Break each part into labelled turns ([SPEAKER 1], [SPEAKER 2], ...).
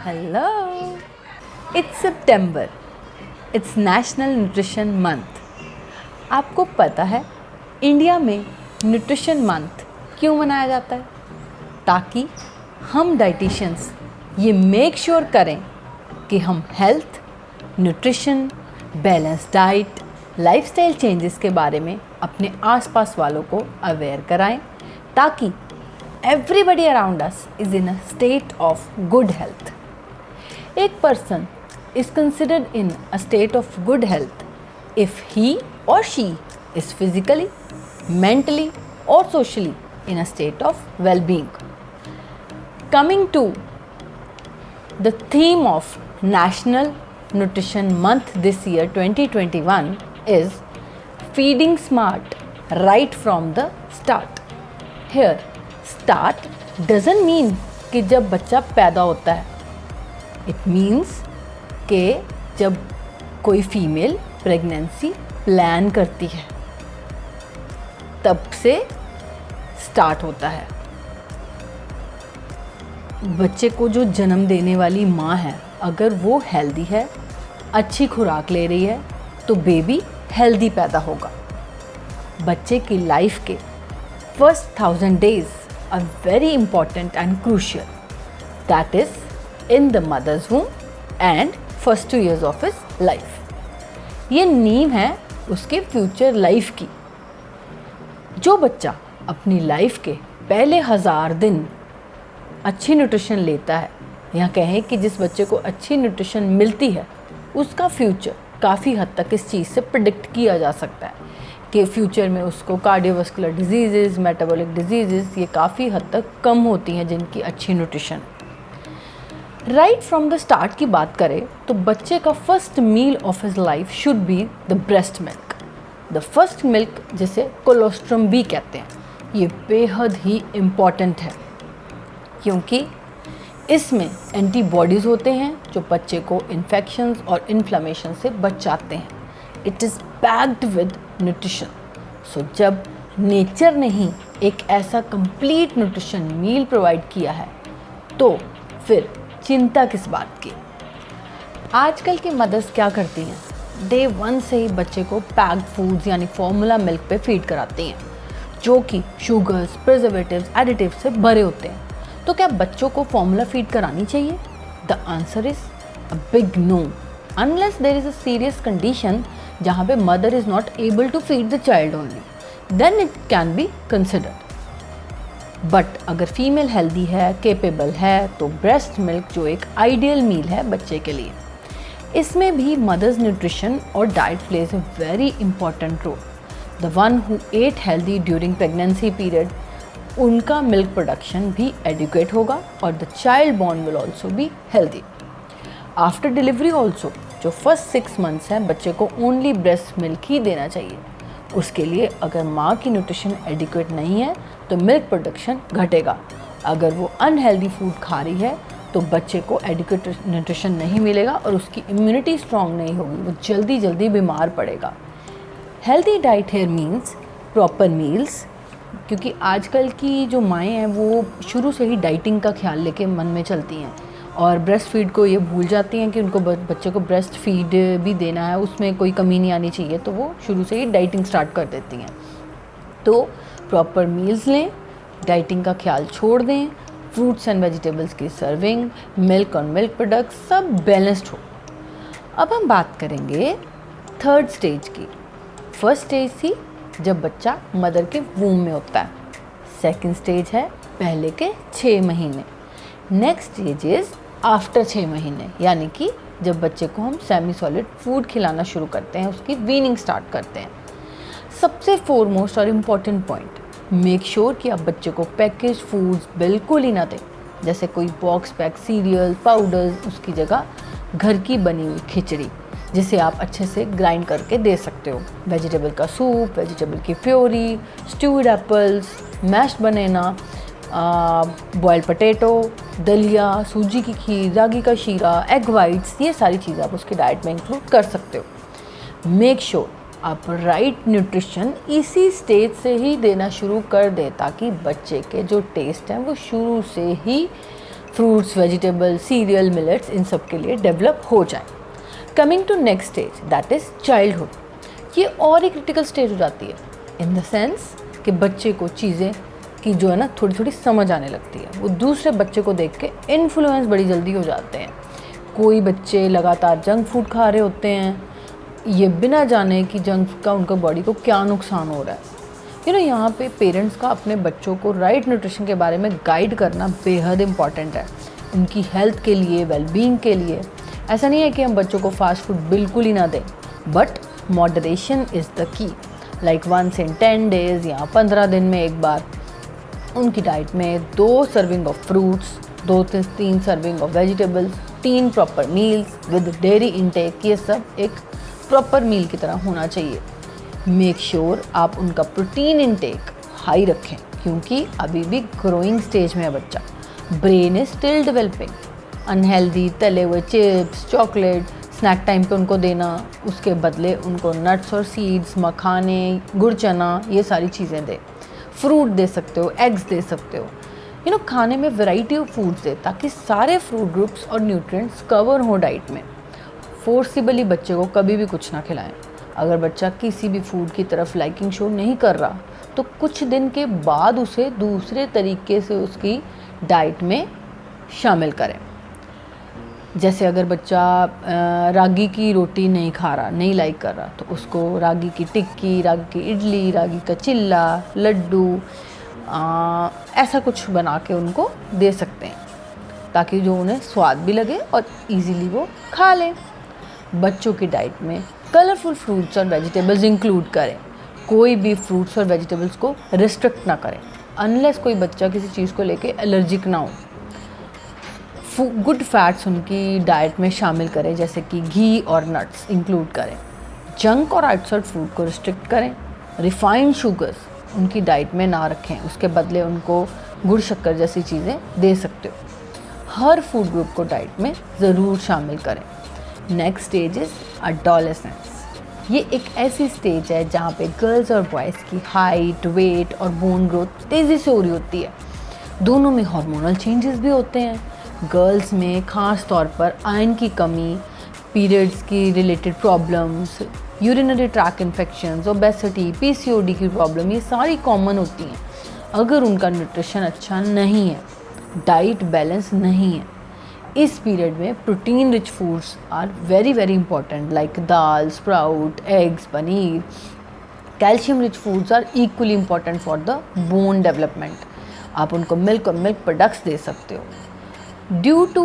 [SPEAKER 1] Hello. It's September. It's National Nutrition Month. आपको पता है इंडिया में न्यूट्रिशन मंथ क्यों मनाया जाता है? ताकि हम डाइटिशियंस ये मेक श्योर करें कि हम health, nutrition, balance diet, lifestyle changes के बारे में अपने आसपास वालों को अवेयर कराएं ताकि everybody around us is in a state of good health. एक person is considered in a state of good health if he or she is physically, mentally or socially in a state of well-being. Coming to the theme of National Nutrition Month this year 2021 is Feeding Smart right from the start. Here start doesn't mean कि जब बच्चा पैदा होता है. It means कि जब कोई female pregnancy plan करती है तब से स्टार्ट होता है. बच्चे को जो जन्म देने वाली माँ है अगर वो हेल्दी है, अच्छी खुराक ले रही है तो बेबी हेल्दी पैदा होगा. बच्चे की लाइफ के first 1000 days are very important and crucial. That is in the mother's womb and first 2 years of his life. ये नींव है उसके फ्यूचर लाइफ की. जो बच्चा अपनी लाइफ के पहले 1000 दिन अच्छी न्यूट्रिशन लेता है या कहें कि जिस बच्चे को अच्छी न्यूट्रिशन मिलती है उसका फ्यूचर काफ़ी हद तक इस चीज़ से प्रेडिक्ट किया जा सकता है कि फ्यूचर में उसको कार्डियोवास्कुलर डिजीज़, मेटाबॉलिक डिजीज़ ये काफ़ी हद तक कम होती हैं जिनकी अच्छी nutrition. Right from the start की बात करें तो बच्चे का first meal of his life should be the breast milk. The first milk जिसे कोलोस्ट्रम भी कहते हैं ये बेहद ही इम्पॉर्टेंट है क्योंकि इसमें एंटीबॉडीज़ होते हैं जो बच्चे को इन्फेक्शंस और इन्फ्लेमेशन से बचाते हैं. It is packed with nutrition. So जब नेचर ने ही एक ऐसा कंप्लीट न्यूट्रिशन मील प्रोवाइड किया है तो फिर चिंता किस बात की. आजकल की मदर्स क्या करती हैं, डे 1 से ही बच्चे को पैक्ड फूड्स यानी फॉर्मूला मिल्क पे फीड कराती हैं जो कि शुगर्स, प्रिजर्वेटिव्स, एडिटिव्स से भरे होते हैं. तो क्या बच्चों को फॉर्मूला फीड करानी चाहिए? The answer is a big no unless there is a serious condition जहाँ पे mother is not able to feed the child only, then it can be considered. But अगर फीमेल हेल्दी है, capable है तो breast milk जो एक ideal मील है बच्चे के लिए. इसमें भी मदर्स न्यूट्रिशन और diet plays a very important role. The one who ate healthy during pregnancy period उनका मिल्क प्रोडक्शन भी एडिक्वेट होगा और the child born will also be healthy. After delivery also जो फर्स्ट 6 months हैं बच्चे को only breast milk ही देना चाहिए. उसके लिए अगर माँ की न्यूट्रिशन एडिक्वेट नहीं है तो मिल्क प्रोडक्शन घटेगा. अगर वो अनहेल्दी फूड खा रही है तो बच्चे को एडिक्वेट न्यूट्रिशन नहीं मिलेगा और उसकी इम्यूनिटी स्ट्रॉन्ग नहीं होगी, वो जल्दी जल्दी बीमार पड़ेगा. Healthy diet here means proper meals क्योंकि आजकल की जो माएँ हैं वो शुरू से ही डाइटिंग का ख्याल लेके मन में चलती हैं और ब्रेस्ट फीड को ये भूल जाती हैं कि उनको बच्चे को ब्रेस्ट फीड भी देना है, उसमें कोई कमी नहीं आनी चाहिए, तो वो शुरू से ही डाइटिंग स्टार्ट कर देती हैं. तो प्रॉपर मील्स लें, डाइटिंग का ख्याल छोड़ दें, फ्रूट्स एंड वेजिटेबल्स की सर्विंग, मिल्क और मिल्क प्रोडक्ट्स सब बैलेंस्ड हो. अब हम बात करेंगे 3rd स्टेज की. फर्स्ट स्टेज थी जब बच्चा मदर के वूम में होता है. 2nd स्टेज है पहले के 6 महीने. नेक्स्ट स्टेज इज़ आफ्टर 6 महीने यानी कि जब बच्चे को हम सेमी सॉलिड फूड खिलाना शुरू करते हैं, उसकी वीनिंग स्टार्ट करते हैं. सबसे फोरमोस्ट और इम्पॉर्टेंट पॉइंट, मेक श्योर कि आप बच्चे को पैकेज फूड्स बिल्कुल ही ना दें. जैसे कोई बॉक्स पैक सीरियल, पाउडर्स, उसकी जगह घर की बनी हुई खिचड़ी जिसे आप अच्छे से ग्राइंड करके दे सकते हो. वेजिटेबल का सूप, वेजिटेबल की प्योरी, स्ट्यूड एप्पल्स, मैश्ड बनाना, बॉइल्ड पोटैटो, दलिया, सूजी की खीर, रागी का शीरा, एग वाइट्स, ये सारी चीज़ें आप उसकी डाइट में इंक्लूड कर सकते हो. मेक श्योर आप राइट न्यूट्रिशन इसी स्टेज से ही देना शुरू कर दें ताकि बच्चे के जो टेस्ट हैं वो शुरू से ही फ्रूट्स, वेजिटेबल, सीरियल, मिलेट्स, इन सब के लिए डेवलप हो जाए। Coming to next stage, that is childhood. ये और एक क्रिटिकल स्टेज हो जाती है इन द सेंस कि बच्चे को चीज़ें की जो है ना थोड़ी थोड़ी समझ आने लगती है। वो दूसरे बच्चे को देख के इन्फ्लुएंस बड़ी जल्दी हो जाते हैं। कोई बच्चे लगातार जंक फूड खा रहे होते हैं, ये बिना जाने कि जंक फूड का उनका बॉडी को क्या नुकसान हो रहा है। यहाँ पे पेरेंट्स का अपने बच्चों को राइट न्यूट्रिशन के बारे में गाइड करना बेहद इम्पॉर्टेंट है, उनकी हेल्थ के लिए, वेलबींग के लिए। ऐसा नहीं है कि हम बच्चों को फास्ट फूड बिल्कुल ही ना दें, but moderation is the key. Like once in 10 days या 15 दिन में एक बार उनकी डाइट में 2 सर्विंग ऑफ फ्रूट्स, 2 से 3 serving of vegetables, 3 proper meals with dairy intake, ये सब एक प्रॉपर मील की तरह होना चाहिए। मेक श्योर आप उनका प्रोटीन इनटेक हाई रखें, क्योंकि अभी भी ग्रोइंग स्टेज में है बच्चा, brain is still developing. Unhealthy तले हुए चिप्स, चॉकलेट स्नैक टाइम पे उनको देना, उसके बदले उनको नट्स और सीड्स, मखाने, गुड़ चना, ये सारी चीज़ें दें। फ्रूट दे सकते हो, एग्स दे सकते हो। खाने में वैरायटी ऑफ फूड्स दे, ताकि सारे फ्रूट ग्रुप्स और न्यूट्रिएंट्स कवर हो डाइट में। फोर्सिबली बच्चे को कभी भी कुछ ना खिलाएं। अगर बच्चा किसी भी फूड की तरफ लाइकिंग शो नहीं कर रहा, तो कुछ दिन के बाद उसे दूसरे तरीके से उसकी डाइट में शामिल करें। जैसे अगर बच्चा रागी की रोटी नहीं खा रहा, नहीं लाइक कर रहा, तो उसको रागी की टिक्की, रागी की इडली, रागी का चिल्ला, लड्डू, ऐसा कुछ बना के उनको दे सकते हैं, ताकि जो उन्हें स्वाद भी लगे और इजीली वो खा लें। बच्चों की डाइट में कलरफुल फ्रूट्स और वेजिटेबल्स इंक्लूड करें। कोई भी फ्रूट्स और वेजिटेबल्स को रिस्ट्रिक्ट ना करें, अनलेस कोई बच्चा किसी चीज़ को लेके एलर्जिक ना हो। गुड फैट्स उनकी डाइट में शामिल करें, जैसे कि घी और नट्स इंक्लूड करें। जंक और आउटसाइड फूड को रिस्ट्रिक्ट करें। रिफाइंड शुगर्स उनकी डाइट में ना रखें, उसके बदले उनको गुड़ शक्कर जैसी चीज़ें दे सकते हो। हर फूड ग्रुप को डाइट में ज़रूर शामिल करें। Next stage is adolescence. ये एक ऐसी स्टेज है जहाँ पे गर्ल्स और बॉयज़ की हाइट, वेट और बोन ग्रोथ तेज़ी से हो रही होती है। दोनों में हार्मोनल चेंजेस भी होते हैं। गर्ल्स में ख़ास तौर पर आयरन की कमी, पीरियड्स की related problems, urinary track infections, obesity, PCOD की प्रॉब्लम, ये सारी कॉमन होती हैं अगर उनका न्यूट्रिशन अच्छा नहीं है, डाइट बैलेंस नहीं है। इस पीरियड में protein rich foods are very very important, like dal, sprout, eggs, paneer. Calcium rich foods are equally important for the bone development. आप उनको मिल्क और मिल्क प्रोडक्ट्स दे सकते हो। Due to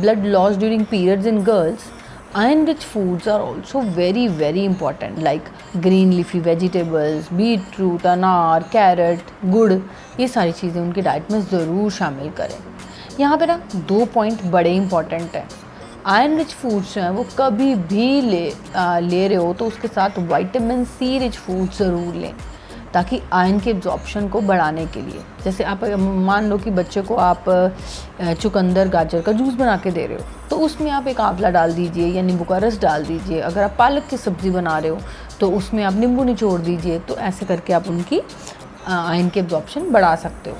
[SPEAKER 1] blood loss during periods in girls, iron rich foods are also very very important, like green leafy vegetables, beetroot, अनार, carat, गुड़, ये सारी चीज़ें उनकी डाइट में ज़रूर शामिल करें। यहाँ पे ना 2 पॉइंट बड़े इंपॉर्टेंट हैं। आयरन रिच फूड्स जो हैं वो कभी भी ले रहे हो तो उसके साथ विटामिन सी रिच फूड ज़रूर लें, ताकि आयरन के एब्जॉर्प्शन को बढ़ाने के लिए। जैसे आप मान लो कि बच्चे को आप चुकंदर गाजर का जूस बना के दे रहे हो, तो उसमें आप एक आंवला डाल दीजिए या नींबू का रस डाल दीजिए। अगर आप पालक की सब्ज़ी बना रहे हो तो उसमें आप नींबू निचोड़ दीजिए। तो ऐसे करके आप उनकी आयरन के एब्जॉर्प्शन बढ़ा सकते हो।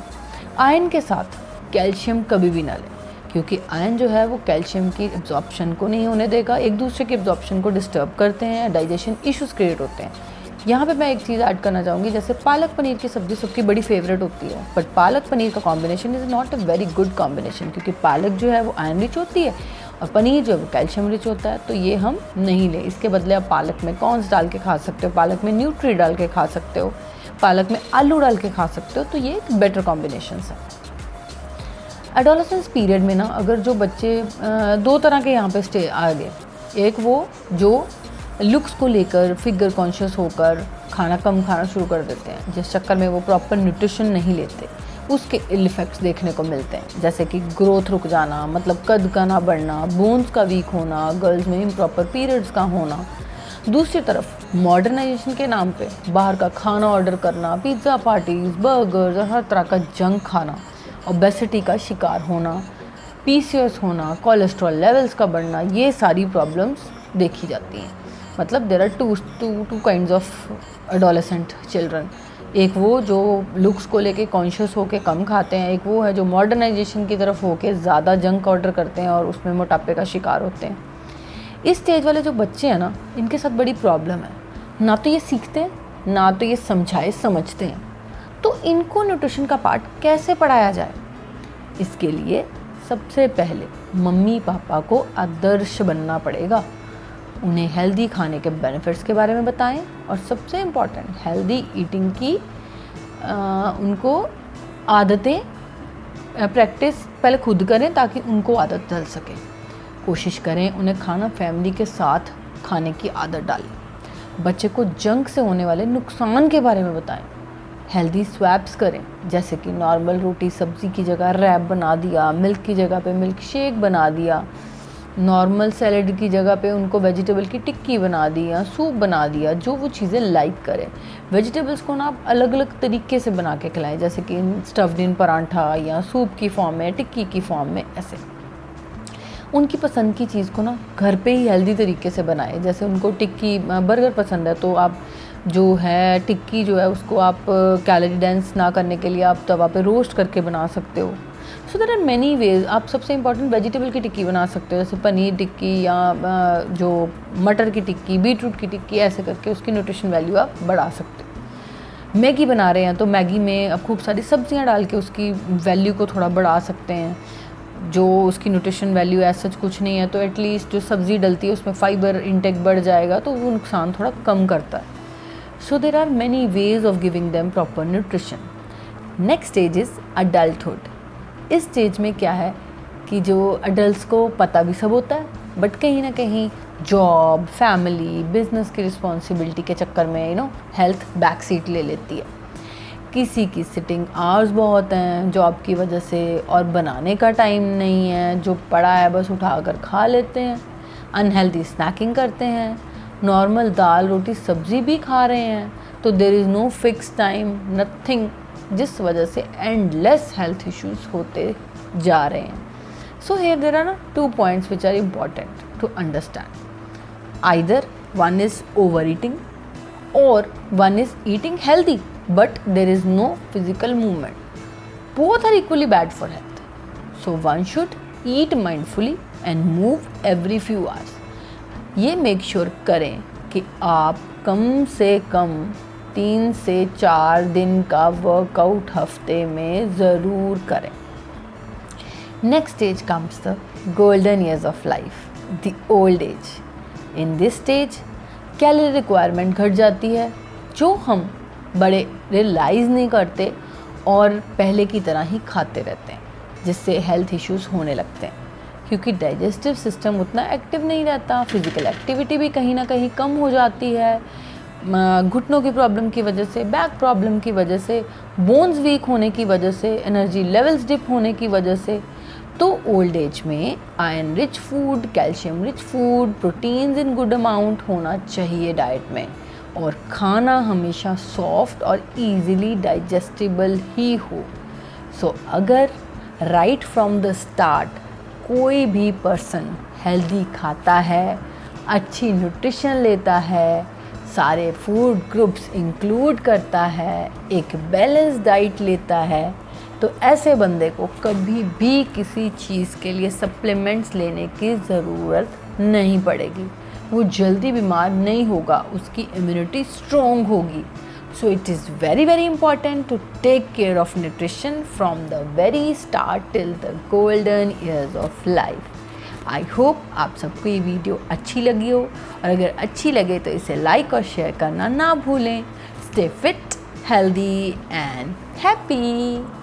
[SPEAKER 1] आयरन के साथ कैल्शियम कभी भी ना लें, क्योंकि आयरन जो है वो कैल्शियम की एब्जॉर्प्शन को नहीं होने देगा, एक दूसरे के एब्जॉर्प्शन को डिस्टर्ब करते हैं, डाइजेशन इश्यूज़ क्रिएट होते हैं। यहाँ पे मैं एक चीज़ ऐड करना चाहूँगी, जैसे पालक पनीर की सब्ज़ी सबकी बड़ी फेवरेट होती है, बट पालक पनीर का combination is not a very good combination, क्योंकि पालक जो है वो आयरन रिच होती है और पनीर जो है वो कैल्शियम रिच होता है। तो ये हम नहीं लें। इसके बदले आप पालक में कॉर्न्स डाल के खा सकते हो, पालक में न्यूट्री डाल के खा सकते हो, पालक में आलू डाल के खा सकते हो। तो ये एक बेटर कॉम्बिनेशन है। एडोलेसेंस पीरियड में ना अगर जो बच्चे 2 तरह के यहाँ पे स्टे आ गए, एक वो जो लुक्स को लेकर फिगर कॉन्शियस होकर खाना कम खाना शुरू कर देते हैं, जिस चक्कर में वो प्रॉपर न्यूट्रिशन नहीं लेते, उसके इल इफ़ेक्ट्स देखने को मिलते हैं, जैसे कि ग्रोथ रुक जाना, मतलब कद का ना बढ़ना, बोन्स का वीक होना, गर्ल्स में इम्प्रॉपर पीरियड्स का होना। दूसरी तरफ मॉडर्नाइजेशन के नाम पे बाहर का खाना ऑर्डर करना, पिज़्ज़ा पार्टीज़, बर्गर्स और हर तरह का जंक खाना, ओबेसिटी का शिकार होना, पीसीओएस होना, कोलेस्ट्रॉल लेवल्स का बढ़ना, ये सारी प्रॉब्लम्स देखी जाती हैं। मतलब there are two kinds of adolescent children. एक वो जो लुक्स को लेके कॉन्शियस होके कम खाते हैं, एक वो है जो मॉडर्नाइजेशन की तरफ होके ज़्यादा जंक ऑर्डर करते हैं और उसमें मोटापे का शिकार होते हैं। इस स्टेज वाले जो बच्चे हैं ना, इनके साथ बड़ी प्रॉब्लम है, ना तो ये सीखते हैं ना तो ये समझते हैं। तो इनको न्यूट्रिशन का पार्ट कैसे पढ़ाया जाए? इसके लिए सबसे पहले मम्मी पापा को आदर्श बनना पड़ेगा। उन्हें हेल्दी खाने के बेनिफिट्स के बारे में बताएं और सबसे इम्पॉर्टेंट हेल्दी ईटिंग की उनको आदतें प्रैक्टिस पहले खुद करें ताकि उनको आदत डल सके। कोशिश करें उन्हें खाना फैमिली के साथ खाने की आदत डालें। बच्चे को जंक से होने वाले नुकसान के बारे में बताएं। हेल्दी स्वैप्स करें, जैसे कि नॉर्मल रोटी सब्ज़ी की जगह रैप बना दिया, मिल्क की जगह पे मिल्क शेक बना दिया, नॉर्मल सैलड की जगह पे उनको वेजिटेबल की टिक्की बना दी या सूप बना दिया, जो वो चीज़ें लाइक करें। वेजिटेबल्स को ना आप अलग अलग तरीके से बना के खिलाएं, जैसे कि स्टफ्ड इन परांठा या सूप की फॉर्म में, टिक्की की फॉर्म में। ऐसे उनकी पसंद की चीज़ को ना घर पे ही हेल्दी तरीके से बनाएं। जैसे उनको टिक्की बर्गर पसंद है तो आप जो है टिक्की जो है उसको आप कैलोरी डेंस ना करने के लिए आप तवा पे रोस्ट करके बना सकते हो। So there are many ways. आप सबसे इम्पॉर्टेंट वेजिटेबल की टिक्की बना सकते हो, जैसे पनीर टिक्की या जो मटर की टिक्की, बीटरूट की टिक्की, ऐसे करके उसकी न्यूट्रिशन वैल्यू आप बढ़ा सकते हो। मैगी बना रहे हैं तो मैगी में आप खूब सारी सब्जियां डाल के उसकी वैल्यू को थोड़ा बढ़ा सकते हैं। जो उसकी न्यूट्रिशन वैल्यू ऐसा कुछ नहीं है तो एटलीस्ट जो सब्ज़ी डलती है उसमें फाइबर इंटेक बढ़ जाएगा तो वो नुकसान थोड़ा कम करता है। So there are many ways of giving them proper nutrition. Next stage is adulthood. इस स्टेज में क्या है कि जो अडल्ट को पता भी सब होता है, बट कहीं ना कहीं जॉब, फैमिली, बिजनेस की रिस्पॉन्सिबिलिटी के चक्कर में हेल्थ बैक सीट ले लेती है। किसी की सिटिंग आवर्स बहुत हैं जॉब की वजह से और बनाने का टाइम नहीं है, जो पड़ा है बस उठाकर खा लेते हैं। अनहेल्दी स्नैकिंग करते हैं, नॉर्मल दाल रोटी सब्ज़ी भी खा रहे हैं, तो there is no fix time, nothing, जिस वजह से एंडलेस हेल्थ इश्यूज होते जा रहे हैं। So here there are two points which are important to understand. Either one is overeating or one is eating healthy but there is no physical movement. Both are equally bad for health. So one should eat mindfully and move every few hours. ये make sure करें कि आप कम से कम 3 से 4 दिन का workout हफ्ते में ज़रूर करें। Next stage comes the golden years of life, the old age. In this stage, calorie requirement घट जाती है, जो हम बड़े रियलाइज़ नहीं करते और पहले की तरह ही खाते रहते हैं, जिससे हेल्थ इश्यूज़ होने लगते हैं। क्योंकि डाइजेस्टिव सिस्टम उतना एक्टिव नहीं रहता, फिज़िकल एक्टिविटी भी कहीं ना कहीं कम हो जाती है, घुटनों की प्रॉब्लम की वजह से, बैक प्रॉब्लम की वजह से, बोन्स वीक होने की वजह से, एनर्जी लेवल्स डिप होने की वजह से। तो ओल्ड एज में iron rich food, calcium rich food, proteins in good amount होना चाहिए डाइट में, और खाना हमेशा सॉफ्ट और इजीली डाइजेस्टिबल ही हो। सो अगर राइट फ्रॉम द स्टार्ट कोई भी पर्सन हेल्दी खाता है, अच्छी न्यूट्रिशन लेता है, सारे फूड ग्रुप्स इंक्लूड करता है, एक बैलेंस डाइट लेता है, तो ऐसे बंदे को कभी भी किसी चीज़ के लिए सप्लीमेंट्स लेने की ज़रूरत नहीं पड़ेगी। वो जल्दी बीमार नहीं होगा, उसकी इम्यूनिटी स्ट्रॉन्ग होगी। So it is very very important to take care of nutrition from the very start till the golden years of life. I hope आप सबको ये वीडियो अच्छी लगी हो, और अगर अच्छी लगे तो इसे लाइक और शेयर करना ना भूलें। Stay fit, healthy and happy.